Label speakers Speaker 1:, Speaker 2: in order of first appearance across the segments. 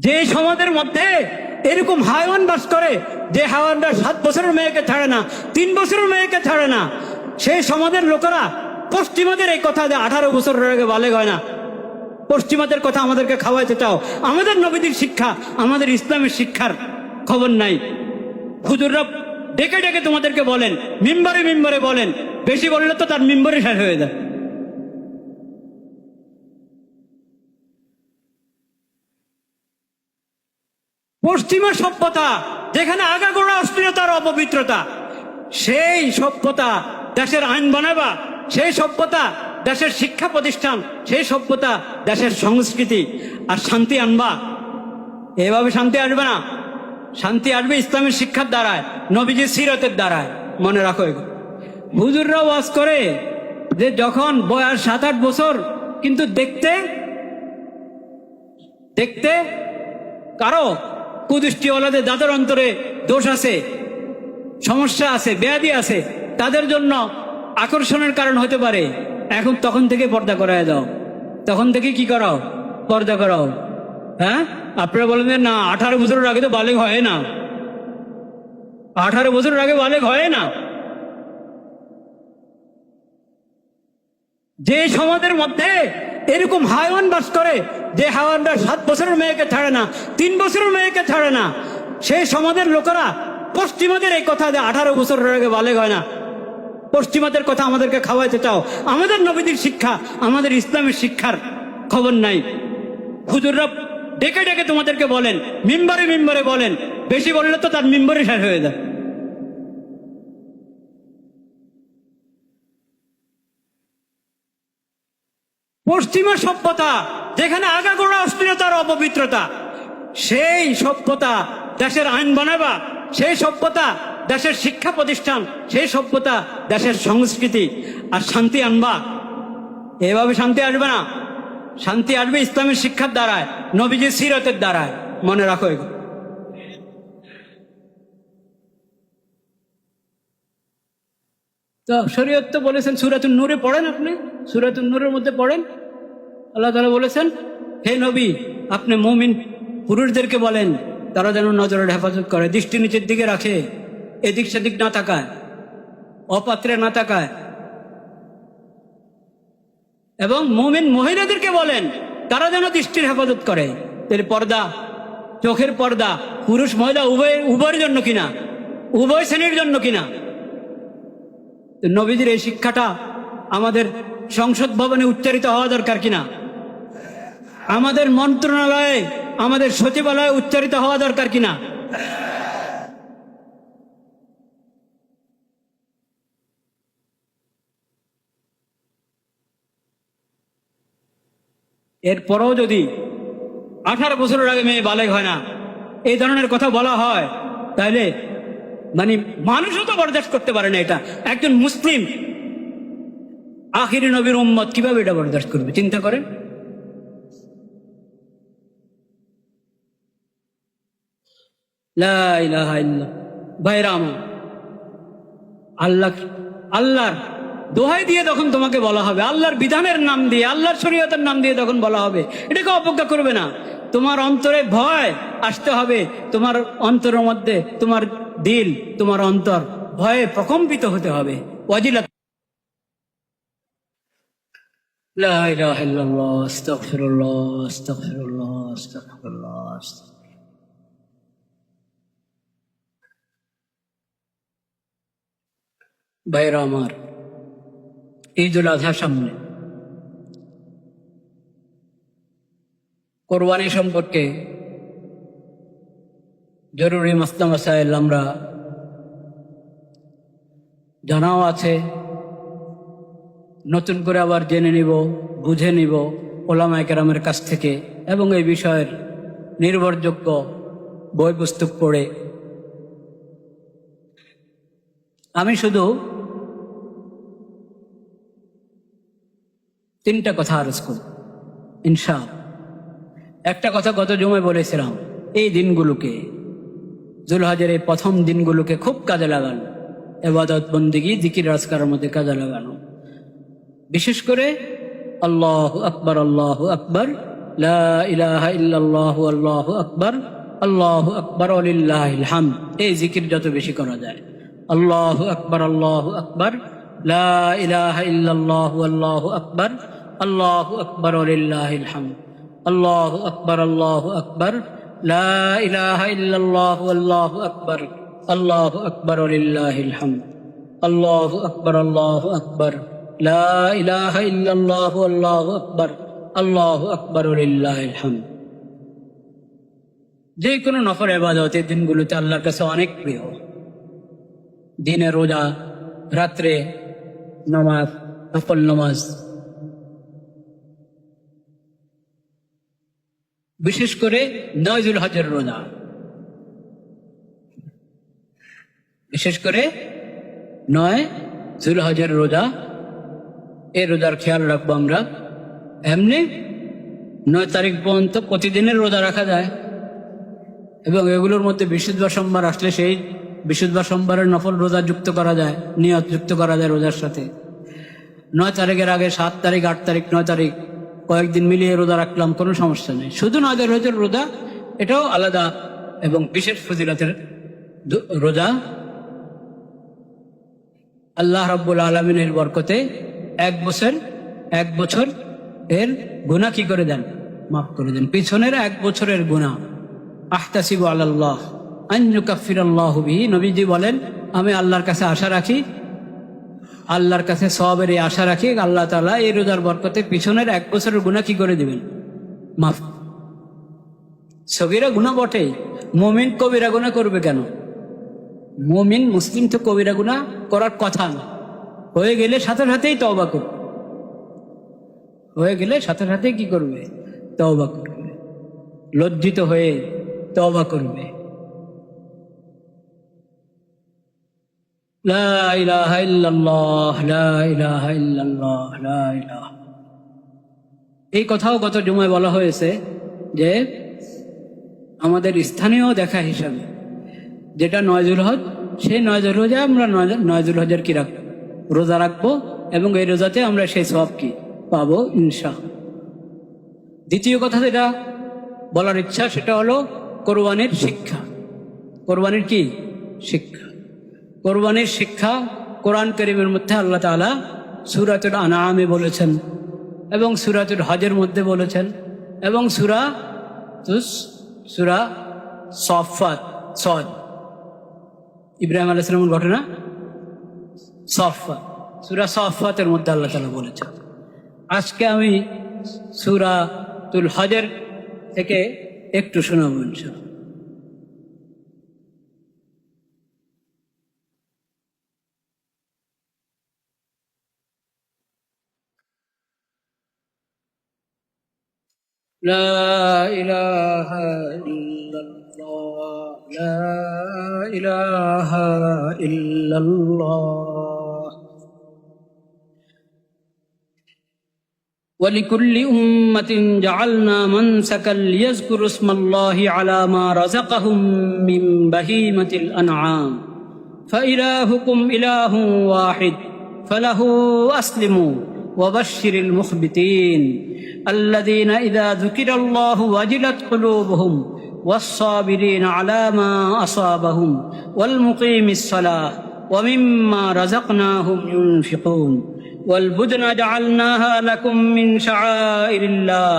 Speaker 1: যে সমাজের মধ্যে এরকম হাইওয়ান বাস করে, যে হাইওয়ানরা 7 বছরের মেয়েকে ছাড়ে না, 3 বছরের মেয়েকে ছাড়ে না, সেই সমাজের লোকেরা পশ্চিমাদের এই কথা যে 18 বছরের আগে বালেগ হয় না, পশ্চিমাদের কথা আমাদেরকে খাওয়াইতে চাও। আমাদের নবীদের শিক্ষা, আমাদের ইসলামের শিক্ষার খবর নাই। হুজুররা ডেকে ডেকে তোমাদেরকে বলেন, মিম্বরে মিম্বরে বলেন, বেশি বললে তো তার মিম্বরে শেষ হয়ে যায়। পশ্চিমা সভ্যতা যেখানে আগাগোড়া অশ্লীলতার অপবিত্রতা, সেই সভ্যতা দেশের আইন বানাবা, সেই সভ্যতা দেশের শিক্ষা প্রতিষ্ঠান, সেই সভ্যতা দেশের সংস্কৃতি আর শান্তি আনবা। এভাবে শান্তি আসবে না। শান্তি আসবে ইসলামের শিক্ষার দ্বারায়, নবীজির সিরতের দ্বারায়। মনে রাখো, হুজুররা ওয়াজ করে যে যখন বয়স 7-8 বছর, কিন্তু দেখতে দেখতে কারো কুদৃষ্টিওয়ালাদের দাদার অন্তরে দোষ আছে, সমস্যা আছে, ব্যাধি আছে, তাদের জন্য আকর্ষণের কারণ হতে পারে। এখন তখন থেকে পর্দা করায় দাও, তখন থেকে কি করাও, পর্দা করাও। হ্যাঁ, আপনারা বলেন যে না 18 বছরের আগে তো বালেগ হয় না, 18 বছরের আগে বালেগ হয় না। যে সমাজের মধ্যে এরকম হাইওয়ান বাস করে, যে হাইওয়ানরা 7 বছরের মেয়েকে ছাড়ে না, 3 বছরের মেয়েকে ছাড়ে না, সেই সমাজের লোকেরা পশ্চিমাদের এই কথা যে 18 বছরের আগে বালেগ হয় না, পশ্চিমাদের কথা আমাদেরকে খাওয়াইতে চাও। আমাদের নবীদের শিক্ষা, আমাদের ইসলামের শিক্ষার খবর নাই। হুজুররা ডেকে ডেকে তোমাদেরকে বলেন, মিম্বরে মিম্বরে বলেন, বেশি বললে তো তার মিম্বরে শেষ হয়ে যায়। পশ্চিমা সভ্যতা যেখানে আগাগোড়া অশ্লীলতার অপবিত্রতা, সেই সভ্যতা দেশের আইন বানাবা, সেই সভ্যতা দেশের শিক্ষা প্রতিষ্ঠান, সেই সভ্যতা দেশের সংস্কৃতি আর শান্তি আনবা। এভাবে শান্তি আসবে না। শান্তি আসবে ইসলামের শিক্ষার দ্বারায়, নবীজির সিরতের দ্বারায়। মনে রাখো। তো শরীয়ত তো বলেছেন, সূরাতুন নূরে পড়েন, আপনি সূরাতুন নূরের মধ্যে পড়েন, আল্লাহ তাআলা বলেছেন, হে নবী, আপনি মুমিন পুরুষদেরকে বলেন তারা যেন নজরের হেফাজত করে, দৃষ্টি নিচের দিকে রাখে, এদিক সেদিক না তাকায়, অপাত্রে না তাকায়। এবং মুমিন মহিলাদেরকে বলেন তারা যেন দৃষ্টির হেফাজত করে। এর পর্দা, চোখের পর্দা পুরুষ মহিলা উভয়ের জন্য কিনা, উভয় শ্রেণীর জন্য কিনা। নবীজির এই শিক্ষাটা আমাদের সংসদ ভবনে উচ্চারিত হওয়া দরকার কিনা, আমাদের মন্ত্রণালয়ে, আমাদের সচিবালয়ে উচ্চারিত হওয়া দরকার কিনা। এরপরও যদি 18 বছরের আগে মেয়ে বালেগ হয় না, এই ধরনের কথা বলা হয়, তাহলে মানে মানুষও তো বরদাস্ত করতে পারে না। এটা একজন মুসলিম আখিরি নবীর উম্মত কিভাবে এটা বরদাস্ত করবে, চিন্তা করেন। লা ইলাহা ইল্লাল্লাহ। ভাইরা আমার, আল্লাহর দোহাই দিয়ে যখন তোমাকে বলা হবে, আল্লাহর বিধানের নাম দিয়ে, আল্লাহর শরীয়তের নাম দিয়ে যখন বলা হবে, এটাকে অবজ্ঞা করবে না। তোমার অন্তরে ভয় আসতে হবে, তোমার অন্তরের মধ্যে, তোমার দিল, তোমার অন্তর ভয়ে প্রকম্পিত হতে হবে। ওয়াজিলাত। লা ইলাহা ইল্লাল্লাহ, আস্তাগফিরুল্লাহ, আস্তাগফিরুল্লাহ, আস্তাগফিরুল্লাহ। ভাইরা আমার, ঈদুল আজহা সামনে, কোরবানি সম্পর্কে জরুরি মাসলা মাসাইল আমরা জানাও আছে, নতুন করে আবার জেনে নিব, বুঝে নিব ওলামায়ে কেরামের কাছ থেকে, এবং এই বিষয়ের নির্ভরযোগ্য বই পুস্তক পড়ে। আমি শুধু 3টা কথা আরজ করব ইনশাআল্লাহ। একটা কথা গত জুমায় বলেছিলাম, এই দিনগুলোকে, যুলহজের এই প্রথম দিনগুলোকে খুব কাজে লাগানো, ইবাদত বন্দেগী জিকির আজকারের মধ্যে কাজে লাগানো। বিশেষ করে আল্লাহু আকবার, আল্লাহু আকবার, লা ইলাহা ইল্লাল্লাহু আল্লাহু আকবার, আল্লাহু আকবার ওয়ালিল্লাহিল হামদ। এই জিকির যত বেশি করা যায়, আল্লাহু আকবার, আল্লাহু আকবার, লা ইলাহা ইল্লাল্লাহু আল্লাহু আকবার, আল্লাহু আকবার ওয়ালিল্লাহিল হামদ, আল্লাহু আকবার, আল্লাহু আকবার, লা ইলাহা ইল্লাল্লাহু আল্লাহু আকবার, আল্লাহু আকবার ওয়ালিল্লাহিল হামদ, আল্লাহু আকবার, আল্লাহু আকবার, লা ইলাহা ইল্লাল্লাহু আল্লাহু আকবার, আল্লাহু আকবার ওয়ালিল্লাহিল হামদ। যে কোনো নফল ইবাদত এই দিনগুলোতে আল্লাহর কাছে অনেক প্রিয়। দিনে রোজা, রাত্রে নামাজ, নফল নামাজ। বিশেষ করে 9 জিলহজের রোজা, বিশেষ করে 9 জিলহজের রোজা, এই রোজার খেয়াল রাখবো আমরা। এমনি 9 তারিখ পর্যন্ত প্রতিদিনের রোজা রাখা যায়, এবং এগুলোর মধ্যে বিশুদ্ধ সোমবার আসলে সেই বিশুদ্ধ সোমবারের নফল রোজা যুক্ত করা যায়, নিয়ত যুক্ত করা যায় রোজার সাথে। 9 তারিখের আগে 7 তারিখ, 8 তারিখ, 9 তারিখ কয়েকদিন মিলিয়ে রোজা রাখলাম, কোনো সমস্যা নেই। শুধু 9 জিলহজের রোজা, এটাও আলাদা এবং বিশেষ ফজিলতের রোজা। আল্লাহ রাব্বুল আলামিনের বরকতে এক বছর এর গুনাহ কি করে দেন? মাফ করে দেন। পিছনের 1 বছরের গুনাহ। আহতাসিবু আলাল্লাহ আন ইউকাফিরাল্লাহু বিহি, নবীজি বলেন আমি আল্লাহর কাছে আশা রাখি, আল্লাহর কাছে সওয়াবের এই আশা রাখি, আল্লাহ তাআলা এই রোজার বরকতে পিছনের 1 বছরের গুনাহ কি করে দিবেন? মাফ। সগীরা গুনাহ বটেই, মুমিন কবিরা গুনাহ করবে কেন? মুমিন মুসলিম তো কবিরা গুনাহ করার কথা না, হয়ে গেলে সাথে সাথেই তওবা করবে, হয়ে গেলে সাথে সাথেই কি করবে? তওবা করবে, লজ্জিত হয়ে তওবা করবে। লা ইলাহা ইল্লাল্লাহ, লা ইলাহা ইল্লাল্লাহ, লা ইলাহা। এই কথাও গত জুমায় বলা হয়েছে যে আমাদের স্থানীয় দেখা হিসাবে যেটা 9 জিলহজ, সেই 9 জিলহজে আমরা 9 জিলহজের কি রাখবো? রোজা রাখবো, এবং এই রোজাতে আমরা সেই সওয়াব কি পাবো ইনশাআল্লাহ। দ্বিতীয় কথা যেটা বলার ইচ্ছা, সেটা হলো কোরবানির শিক্ষা। কোরবানির কি শিক্ষা? কোরবানির শিক্ষা কোরআন কারীমের মধ্যে আল্লাহ তাআলা সূরাতুল আনআমে বলেছেন, এবং সূরাতুল হজের মধ্যে বলেছেন, এবং সূরা সাফফাত, সদ, ইব্রাহিম আলাইহিস সালামের ঘটনা, সাফফাত, সূরা সাফফাতের মধ্যে আল্লাহ তাআলা বলেছেন। আজকে আমি সূরাতুল হজের থেকে একটু শোনাবো ইনশাআল্লাহ। لا إله إلا الله، لا إله إلا الله. ولكل أمة جعلنا منسكا ليذكروا اسم الله على ما رزقهم من بهيمة الأنعام فإلهكم إله واحد فله أسلموا وبشر المخبتين الذين إذا ذكر الله وجلت قلوبهم والصابرين على ما أصابهم والمقيم الصلاة ومما رزقناهم ينفقون والبدن جعلناها لكم من شعائر الله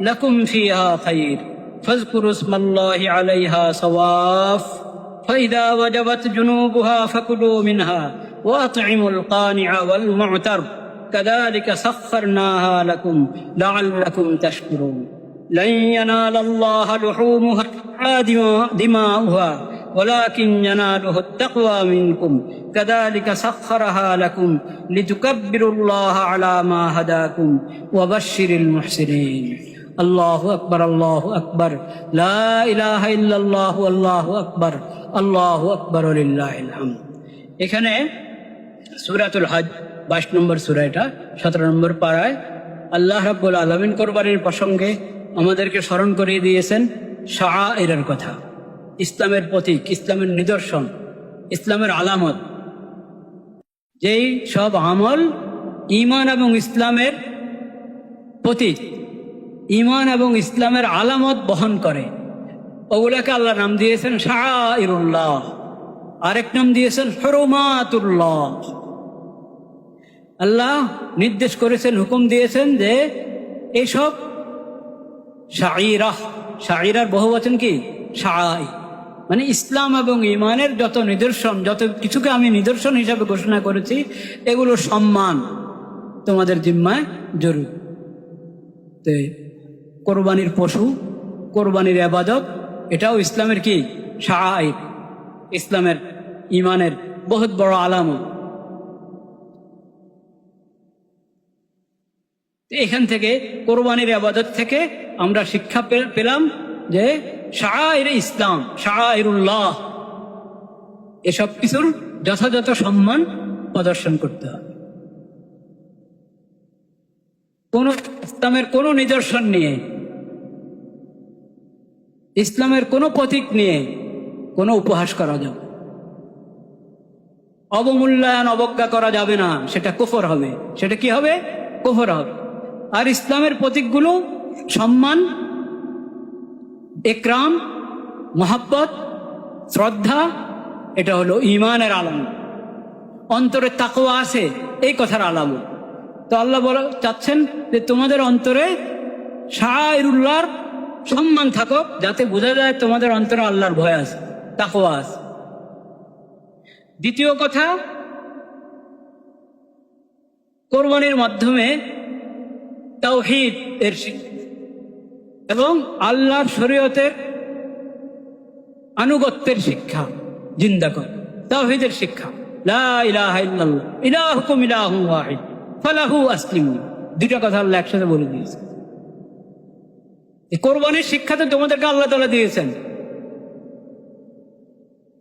Speaker 1: لكم فيها خير فاذكروا اسم الله عليها صواف فإذا وجبت جنوبها فكلوا منها وأطعموا القانع والمعتر كذلك سخرناها لكم لعلكم تشكرون لن ينال الله لحومها دماؤها ولكن يناله التقوى منكم كذلك سخرها لكم لتكبروا الله على ما هداكم وبشر المحسنين الله أكبر الله أكبر لا إله إلا الله والله أكبر الله أكبر ولله الحمد. এখানে সূরাতুল হজ 22 নম্বর সূরা, এটা 17 নম্বর পারায় আল্লাহ রাব্বুল আলামিন কোরবানির প্রসঙ্গে আমাদেরকে স্মরণ করিয়ে দিয়েছেন শাআইরের কথা, ইসলামের প্রতীক, ইসলামের নিদর্শন, ইসলামের আলামত। যেই সব আমল ঈমান এবং ইসলামের প্রতীক, ঈমান এবং ইসলামের আলামত বহন করে, ওগুলাকে আল্লাহ নাম দিয়েছেন শাআইরুল্লাহ, আরেক নাম দিয়েছেন হুরুমাতুল্লাহ। আল্লাহ নির্দেশ করেছেন, হুকুম দিয়েছেন যে এইসব শাঈরাহ, শাঈরার বহুবচন কি শাআই, মানে ইসলাম এবং ঈমানের যত নিদর্শন, যত কিছুকে আমি নিদর্শন হিসাবে ঘোষণা করেছি, এগুলো সম্মান তোমাদের জিম্মায় জরুরি। তো কোরবানির পশু, কোরবানির ইবাদত, এটাও ইসলামের কি শাআইর, ইসলামের ঈমানের বহুত বড় আলামত। এখান থেকে কোরবানির ইবাদত থেকে আমরা শিক্ষা পেলাম যে শাআইর ইসলাম, শাআইরুল্লাহ, এসব কিছুর যথাযথ সম্মান প্রদর্শন করতে হবে। কোন ইসলামের কোন নিদর্শন নিয়ে, ইসলামের কোন প্রতীক নিয়ে কোনো উপহাস করা যাবে, অবমূল্যায়ন অবজ্ঞা করা যাবে না, সেটা কুফর হবে। সেটা কি হবে? কুফর হবে। আর ইসলামের প্রতীকগুলো সম্মান, ইকরাম, মহাব্বত, শ্রদ্ধা, এটা হলো ঈমানের আলামত। অন্তরে তাকওয়া আছে, এই কথার আলামত। তো আল্লাহ চাচ্ছেন যে তোমাদের অন্তরে শাআইরুল্লাহর সম্মান থাকুক, যাতে বোঝা যায় তোমাদের অন্তরে আল্লাহর ভয় আছে, তাকওয়া আছে। দ্বিতীয় কথা, কোরবানির মাধ্যমে তাওহীদ এর শিক্ষা এবং আল্লাহর শরীয়তের আনুগত্যের শিক্ষা জিন্দা কর, তাওহীদের শিক্ষা, লা ইলাহা ইল্লাল্লাহ ইলাহুকুম ইলাহুন ওয়াহিদ ফালাহু আসলিমু। দুইটা কথা আল্লাহ একসাথে বলে দিয়েছে। এই কোরবানির শিক্ষা তো তোমাদেরকে আল্লাহ তাআলা দিয়েছেন।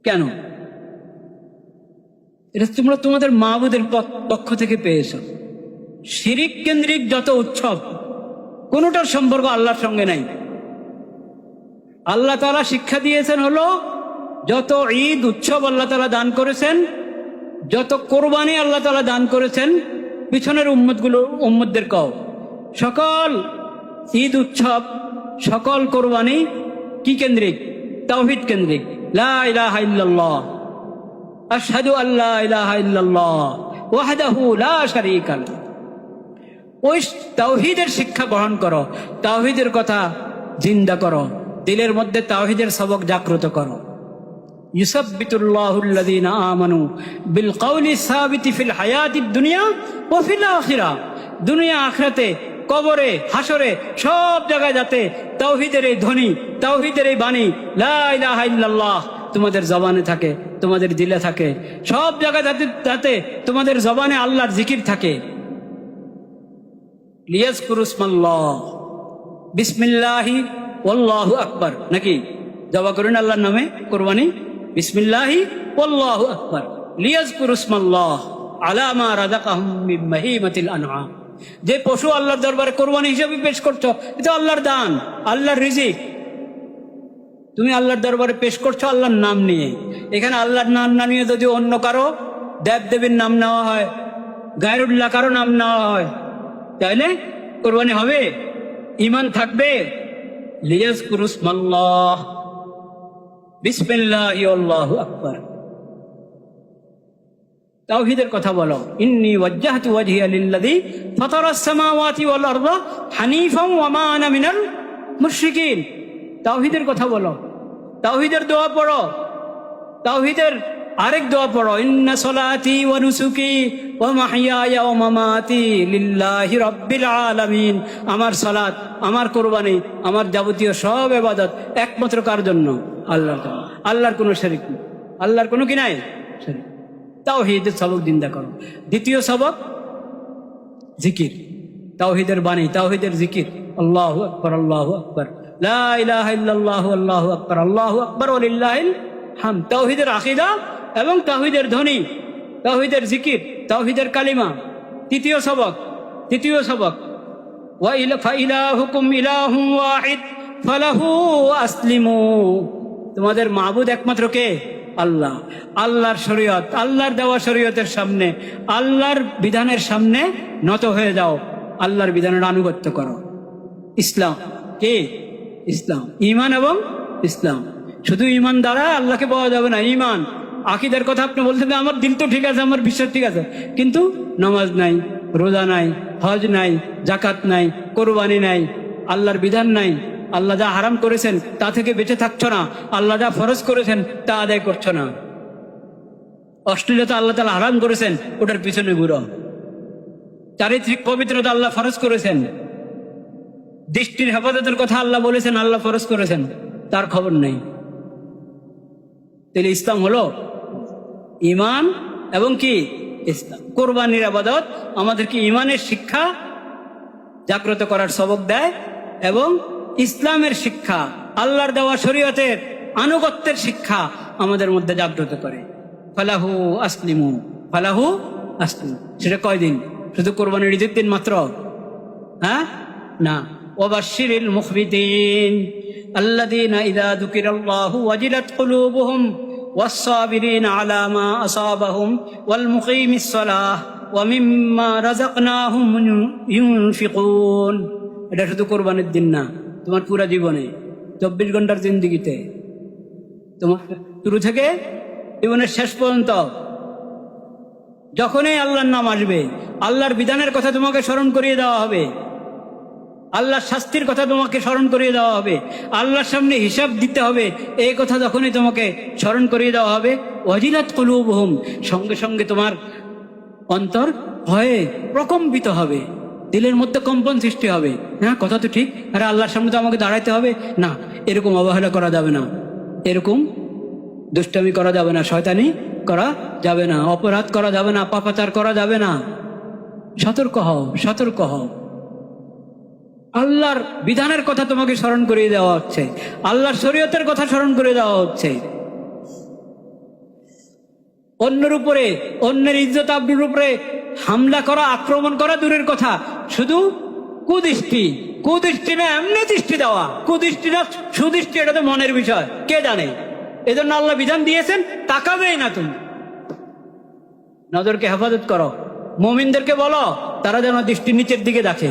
Speaker 1: কেন? এটা তোমরা তোমাদের মাবুদের পক্ষ থেকে পেয়েছ। শিরিক কেন্দ্রিক যত উৎসব, কোনোটার সম্পর্ক আল্লাহর সঙ্গে নাই। আল্লাহ তাআলা শিক্ষা দিয়েছেন হলো যত ঈদ উৎসব আল্লাহ তাআলা দান করেছেন, যত কোরবানি আল্লাহ তাআলা দান করেছেন পিছনের উম্মতদের কও, সকল ঈদ উৎসব, সকল কোরবানি কি কেন্দ্রিক? তাওহীদ কেন্দ্রিক। লা ইলাহা ইল্লাল্লাহ, আশহাদু আল্লা ইলাহা ইল্লাল্লাহ ওয়াহদাহু লা শারীকা লাহু। ওই তাওহীদের শিক্ষা গ্রহণ করো, তাওহীদের কথা জিন্দা করো, দিলের মধ্যে তাওহীদের সবক জাগ্রত করো। ইউসাব্বিতুল্লাহুল্লাযীনা আমানু বিল কওলি সাবিতি ফিল হায়াতিদ দুনিয়া ওয়া ফিল আখিরাহ। দুনিয়া আখিরাতে, কবরে, হাসরে, সব জায়গায় যাতে তাওহীদের এই ধ্বনি, তাওহীদের এই বাণী লা ইলাহা ইল্লাল্লাহ তোমাদের জবানে থাকে, তোমাদের দিলে থাকে, সব জায়গায় যাতে তোমাদের জবানে আল্লাহর জিকির থাকে। লিয়াজকুরু ইসমাল্লাহ বিসমিল্লাহি ওয়াল্লাহু আকবার, নাকি জবা করেন আল্লাহর নামে কোরবানি, বিসমিল্লাহি ওয়াল্লাহু আকবার, লিয়াজকুরু ইসমাল্লাহ আলা মা রাযাকাহুম মিন বাহিমাতিল আনআম। যে পশু আল্লাহর দরবারে কোরবানি হিসেবে পেশ করছো, এটা আল্লাহর দান, আল্লাহর রিজিক। তুমি আল্লাহর দরবারে পেশ করছো আল্লাহর নাম নিয়ে। এখানে আল্লাহর নাম না নিয়ে যদি অন্য কারো দেব দেবীর নাম নেওয়া হয়, গায়রুল্লাহ কারো নাম নেওয়া হয়, তাহলে কোরবানি হবে? ঈমান থাকবে? লিয়াজকুরু ইসমাল্লাহ বিসমিল্লাহি আল্লাহু আকবার। তাওহীদের কথা বলো, ইন্নী ওয়াজ্জাহতু ওয়াজহিয়া লিল্লাযী ফাতারাস সামাওয়াতি ওয়াল আরদা হানিফান ওয়া মা আনা মিনাল মুশরিকিন। তাওহীদের কথা বলো, তাওহীদের দোয়া পড়ো, তাওহীদের আরেক দোয়া পড়ো, ইন্না সলাতি ওয়া নুসুকি ওয়া মাহইয়ায়া ওয়া মামাতি লিল্লাহি রাব্বিল আলামিন। আমার সালাত, আমার কোরবানি, আমার যাবতীয় সব ইবাদত একমাত্র কার জন্য? আল্লাহর জন্য। আল্লাহর কোনো শরীক নেই, আল্লাহর কোনো কি নাই শরীক। তাওহীদের সবক জিন্দা করো। দ্বিতীয় সবক জিকির, তাওহীদের বাণী, তাওহীদের জিকির। আল্লাহু আকবার, আল্লাহু আকবার, লা ইলাহা ইল্লাল্লাহু আল্লাহু আকবার, আল্লাহু আকবার ওয়া লিল্লাহিল হামদ। তাওহীদের আকীদা এবং তাওহীদের ধ্বনি, তাওহীদের জিকির, তাওহীদের কালিমা। তৃতীয় সবক ওয়া ইলাহুকুম ইলাহুন ওয়াহিদ ফালাহু আসলিমু। তোমাদের মাবুদ একমাত্র কে? আল্লাহ। আল্লাহর শরীয়ত, আল্লাহর দেওয়া শরীয়তের সামনে, আল্লাহর বিধানের সামনে নত হয়ে যাও, আল্লাহর বিধানের আনুগত্য করো। ইসলাম। কে? ইসলাম। ঈমান এবং ইসলাম। শুধু ঈমান দ্বারা আল্লাহকে পাওয়া যাবে না। ঈমান আকীদার কথা আপনি বলছেন আমার দিল তো ঠিক আছে, আমার বিশ্বাস ঠিক আছে, কিন্তু নামাজ নাই, রোজা নাই, হজ নাই, যাকাত নাই, কোরবানি নাই, আল্লাহর বিধান নাই, আল্লাহ যা হারাম করেছেন তা থেকে বেঁচে থাকছো না, আল্লাহ যা ফরজ করেছেন তা আদায় করছো না। অশ্লীলতা আল্লাহ তাআলা হারাম করেছেন, ওটার পিছনে ঘুরো। চারিত্রিক পবিত্রতা আল্লাহ ফরজ করেছেন, দৃষ্টির হেফাজতের কথা আল্লাহ বলেছেন, আল্লাহ ফরজ করেছেন, তার খবর নেই। তাহলে ইসলাম হলো ঈমান এবং কি ইসলাম। কোরবানির ইবাদত আমাদেরকে ঈমানের শিক্ষা জাগ্রত করার সবক দেয় এবং ইসলামের শিক্ষা, আল্লাহর দেওয়া শরীয়তের আনুগত্যের শিক্ষা আমাদের মধ্যে জাগ্রত করে। ফালাহু আসলিমু, ফালাহু আসলিমু। সেটা কয়দিন? শুধু কোরবানির ঈদের দিন মাত্র? হ্যাঁ, না। ওয়াবাশশিরিল মুখবিতিন আল্লাযীনা ইযা যুকিরাল্লাহু ওয়াজিলাত কুলুবুহুম ওয়াস-সাবিরিনা আলা মা আসাবাহুম ওয়াল মুকিমিস সালাহ ওয়া মিম্মা রাযাকনাহুম ইউনফিকুন। এটা শুধু কোরবানির দিন না, তোমার পুরো জীবনে 24 ঘন্টার জিন্দেগিতে, তোমার শুরু থেকে জীবনের শেষ পর্যন্ত যখনই আল্লাহর নাম আসবে, আল্লাহর বিধানের কথা তোমাকে স্মরণ করিয়ে দেওয়া হবে, আল্লাহর শাস্তির কথা তোমাকে স্মরণ করিয়ে দেওয়া হবে, আল্লাহর সামনে হিসাব দিতে হবে, এই কথা যখনই তোমাকে স্মরণ করিয়ে দেওয়া হবে, ওয়াজিলাত কুলুবুহুম, সঙ্গে সঙ্গে তোমার অন্তর ভয়ে প্রকম্পিত হবে, দিলের মধ্যে কম্পন সৃষ্টি হবে। হ্যাঁ, কথা তো ঠিক, আরে আল্লাহর সামনে তো আমাকে দাঁড়াইতে হবে না, এরকম অবহেলা করা যাবে না, এরকম দুষ্টামি করা যাবে না, শয়তানি করা যাবে না, অপরাধ করা যাবে না, পাপাচার করা যাবে না। সতর্ক হও, সতর্ক হও। আল্লাহর বিধানের কথা তোমাকে স্মরণ করিয়ে দেওয়া হচ্ছে, আল্লাহর শরীয়তের কথা স্মরণ করে দেওয়া হচ্ছে। অন্যের উপরে, অন্যের ইজ্জত আবরুর উপরে হামলা করা, আক্রমণ করা দূরের কথা, শুধু কুদৃষ্টি, কুদৃষ্টি না এমনি দৃষ্টি দেওয়া, কুদৃষ্টি না সুদৃষ্টি, এটা তো মনের বিষয়, কে জানে। এজন্য আল্লাহ বিধান দিয়েছেন, তাকাবেই না তুমি। নজরকে হেফাজত করো, মুমিনদেরকে বলো তারা যেন দৃষ্টি নিচের দিকে দেখে।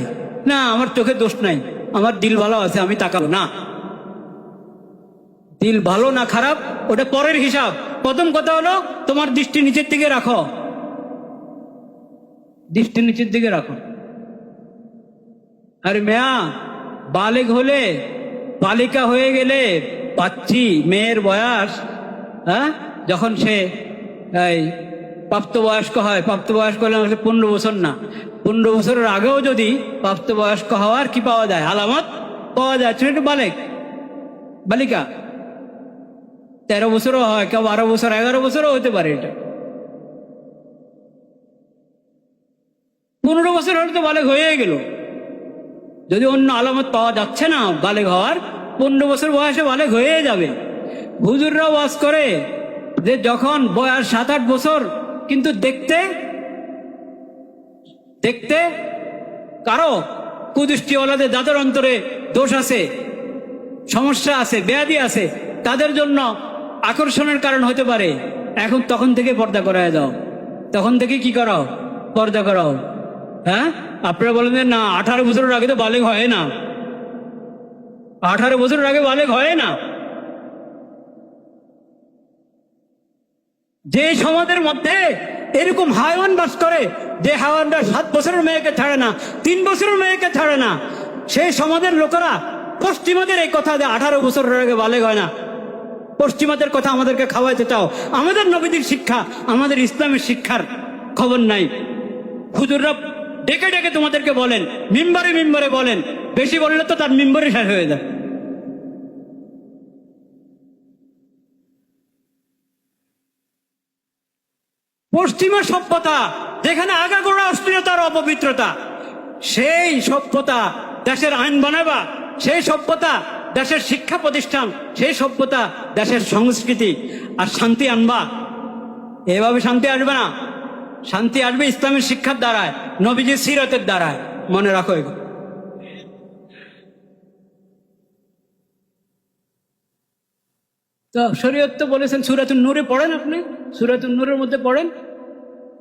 Speaker 1: না, আমার চোখে দোষ নাই, আমার দিল ভালো আছে, আমি তাকাবো না। দিল ভালো না খারাপ ওটা পরের হিসাব। প্রথম কথা হলো তোমার দৃষ্টি নিচের দিকে রাখো, দৃষ্টি নিচের দিকে রাখো। আরে মেয়া, বালেগ হলে, বালিকা হয়ে গেলে, বাচ্চি মেয়ের বয়স, হ্যাঁ, যখন সে এই প্রাপ্তবয়স্ক হয়, প্রাপ্তবয়স্ক হলে 15 বছর না, 15 বছরের আগেও যদি প্রাপ্তবয়স্ক হওয়ার কি পাওয়া যায়, আলামত পাওয়া যায়, ছোট বালেক, বালিকা 13 বছরও হয়, কেউ 12 বছর, 11 বছরও হতে পারে। এটা 15 বছর হলে তো বালেক হয়ে গেল। যদি অন্য আলামত পাওয়া যাচ্ছে না বালেক হওয়ার, 15 বছর বয়সে বালেক হয়ে যাবে। হুজুররা ওয়াজ করে যে যখন বয়স 7-8 বছর, কিন্তু দেখতে দেখতে কারো কুদৃষ্টিওয়ালাদের যাদের অন্তরে দোষ আছে, সমস্যা আছে, ব্যাধি আছে, তাদের জন্য আকর্ষণের কারণ হতে পারে। এখন তখন থেকে পর্দা করায় দাও, তখন থেকে কি করাও, পর্দা করাও। হ্যাঁ, আপনারা বলেন যে না 18 বছরের আগে তো বালেগ হয় না, 18 বছরের আগে বালেগ হয় না। যে সমাজের মধ্যে এরকম হায়াওয়ান বাস করে, যে হায়াওয়ানরা 7 বছরের মেয়েকে ছাড়ে না, 3 বছরের মেয়েকে ছাড়ে না, সেই সমাজের লোকেরা পশ্চিমাদের এই কথা যে 18 বছরের আগে বালেগ হয় না, পশ্চিমাদের কথা আমাদেরকে খাওয়াইতে চাও। আমাদের নবীদের শিক্ষা, আমাদের ইসলামের শিক্ষার খবর নাই। হুজুররা ডেকে ডেকে তোমাদেরকে বলেন, মিম্বরে মিম্বরে বলেন, বেশি বললে তো তার মিম্বরে শেষ হয়ে যায়। পশ্চিমা সভ্যতা যেখানে আগাগোড়া অশ্লীলতার অপবিত্রতা, সেই সভ্যতা দেশের আইন বানাবা, সেই সভ্যতা দেশের শিক্ষা প্রতিষ্ঠান, সেই সভ্যতা দেশের সংস্কৃতি আর শান্তি আনবা। এভাবে শান্তি আসবে না, শান্তি আসবে ইসলামের শিক্ষার দ্বারায়, নবীজির সিরতের দ্বারায়। মনে রাখো এগুলো। তো শরীয়ত তো বলেছেন, সূরাতুন নূরে পড়েন, আপনি সূরাতুন নূরের মধ্যে পড়েন,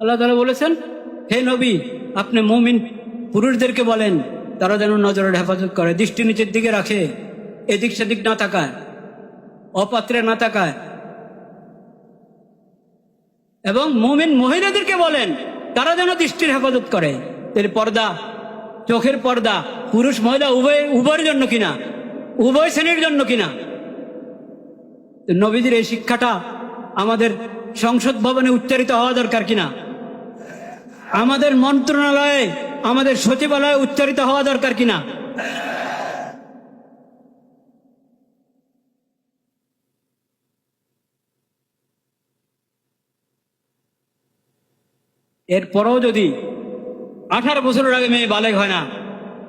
Speaker 1: আল্লাহ তাআলা বলেছেন হে নবী আপনি মুমিন পুরুষদেরকে বলেন তারা যেন নজরের হেফাজত করে, দৃষ্টি নিচের দিকে রাখে, এদিক সেদিক না তাকায়, অপাত্রে না তাকায়। এবং মুমিন মহিলাদেরকে বলেন তারা যেন দৃষ্টির হেফাজত করে। পর্দা, চোখের পর্দা পুরুষ মহিলা উভয়ের জন্য কিনা, উভয় শ্রেণীর জন্য কিনা। নবীজির এই শিক্ষাটা আমাদের সংসদ ভবনে উচ্চারিত হওয়া দরকার কিনা, আমাদের মন্ত্রণালয়ে, আমাদের সচিবালয়ে উচ্চারিত হওয়া দরকার কিনা। এরপরও যদি 18 বছরের আগে মেয়ে বালেগ হয় না,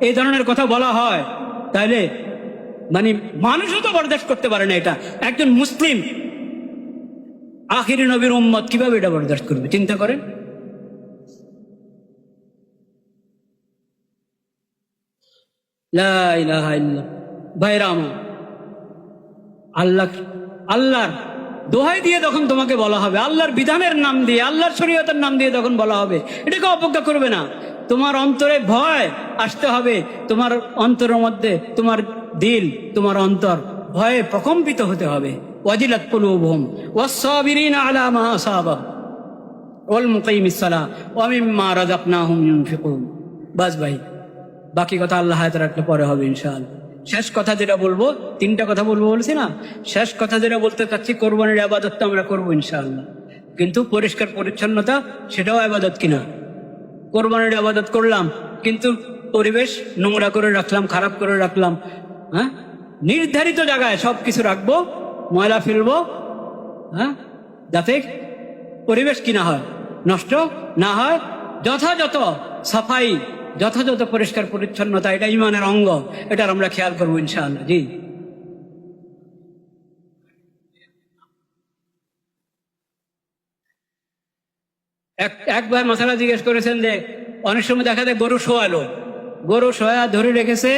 Speaker 1: এই ধরনের কথা বলা হয়, তাহলে মানে মানুষও তো বরদাস্ত করতে পারে না। এটা একজন মুসলিম আখিরি নবীর উম্মত কিভাবে এটা বরদাস্ত করবে চিন্তা করেন। লা ইলাহা ইল্লাল্লাহ। ভাইরা আমার, আল্লাহর দোহাই দিয়ে যখন তোমাকে বলা হবে, আল্লাহর বিধানের নাম দিয়ে, আল্লাহর শরীয়তের নাম দিয়ে যখন বলা হবে, এটাকে অবজ্ঞা করবে না। তোমার অন্তরে ভয় আসতে হবে, তোমার অন্তরের মধ্যে, তোমার দিল, তোমার অন্তর ভয়ে প্রকম্পিত হতে হবে। ওয়াজিলাত কুলুবুহুম ওয়াস-সাবিরিনা আলা মা আসাবাহুম ওয়াল মুকিমিস সালাহ ওয়া মিম্মা রাযাকনাহুম ইউনফিকুন। বাস ভাই, বাকি কথা আল্লাহ হায়াত রাখলে পরে হবে ইনশাআল্লাহ। শেষ কথা যেটা বলবো, 3টা কথা বলবো বলছি না, শেষ কথা যেটা বলতে চাচ্ছি, কোরবানির ইবাদত তো আমরা করবো ইনশাআল্লাহ, কিন্তু পরিষ্কার পরিচ্ছন্নতা সেটাও ইবাদত কিনা। কোরবানির ইবাদত করলাম কিন্তু পরিবেশ নোংরা করে রাখলাম, খারাপ করে রাখলাম। হ্যাঁ, নির্ধারিত জায়গায় সবকিছু রাখবো, ময়লা ফেলবো, হ্যাঁ, যাতে পরিবেশ কিনা হয়, নষ্ট না হয়। যথাযথ সাফাই, যথাযথ পরিষ্কার পরিচ্ছন্নতা, এটা ইমানের অঙ্গ, এটার আমরা খেয়াল করবো ইনশাআল্লাহ। জি, এক ভাই মশালা জিজ্ঞেস করেছেন যে অনেক সময় দেখা যায় গরু শোয়ালো, গরু শোয়া ধরে রেখেছে,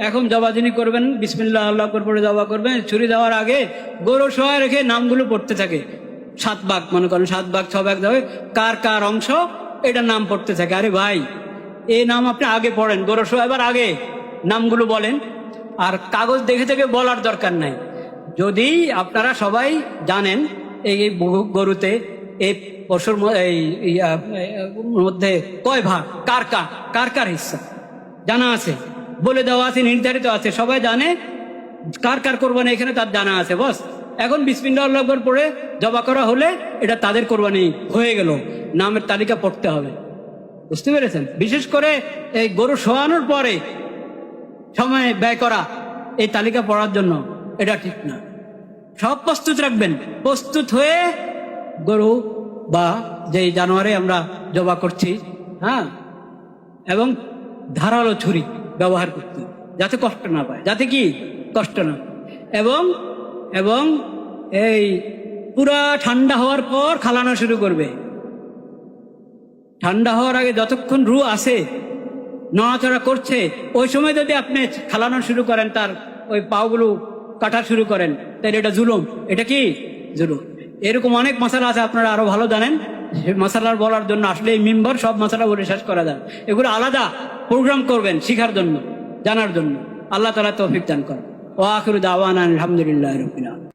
Speaker 1: এখন জবা যিনি করবেন বিসমিল্লাহ আল্লাহ করে জবা করবেন, ছুরি দেওয়ার আগে গরু শোয়া রেখে নামগুলো পড়তে থাকে। 7 ভাগ, মনে করেন 7 ভাগ 6 ভাগ যাবে, কার কার অংশ এটার নাম পড়তে থাকে। আরে ভাই, এই নাম আপনি আগে পড়েন, গরু শোয়াবার আগে নামগুলো বলেন, আর কাগজ দেখে থেকে বলার দরকার নাই। যদি আপনারা সবাই জানেন এই গরুতে, এই পশুর মধ্যে কয় ভাগ, কার কার কার কার হিস্সা জানা আছে, বলে দেওয়া আছে, নির্ধারিত আছে, সবাই জানে কার কার কোরবানি এখানে তার জানা আছে। বস, এখন বিসমিল্লাহ আল্লাহু আকবার পড়ে জবা করা হলে এটা তাদের কোরবানি হয়ে গেল, নামের তালিকা পড়তে হবে। বুঝতে পেরেছেন? বিশেষ করে এই গরু শোয়ানোর পরে সময় ব্যয় করা এই তালিকা পড়ার জন্য, এটা ঠিক না। সব প্রস্তুত রাখবেন, প্রস্তুত হয়ে গরু বা যেই জানোয়ারে আমরা জবা করছি, হ্যাঁ, এবং ধারালো ছুরি ব্যবহার করতে, যাতে কষ্ট না পায়, যাতে কি কষ্ট না। এবং এবং এই পুরা ঠান্ডা হওয়ার পর খালানো শুরু করবে। ঠান্ডা হওয়ার আগে যতক্ষণ রু আছে, নড়াচড়া করছে, ওই সময় যদি আপনি খালানো শুরু করেন, তার ওই পাগুলো কাটা শুরু করেন, তাহলে এটা জুলুম। এটা কি জুলুম? এরকম অনেক মশালা আছে, আপনারা আরো ভালো জানেন। মশালার বলার জন্য আসলে এই মেম্বার সব মশালা বলে শেষ করা যায়। এগুলো আলাদা প্রোগ্রাম করবেন শিখার জন্য, জানার জন্য। আল্লাহ তাআলা তৌফিক দান করেন। ওয়া আখিরু দাওয়ানা আলহামদুলিল্লাহি রাব্বিল আলামিন।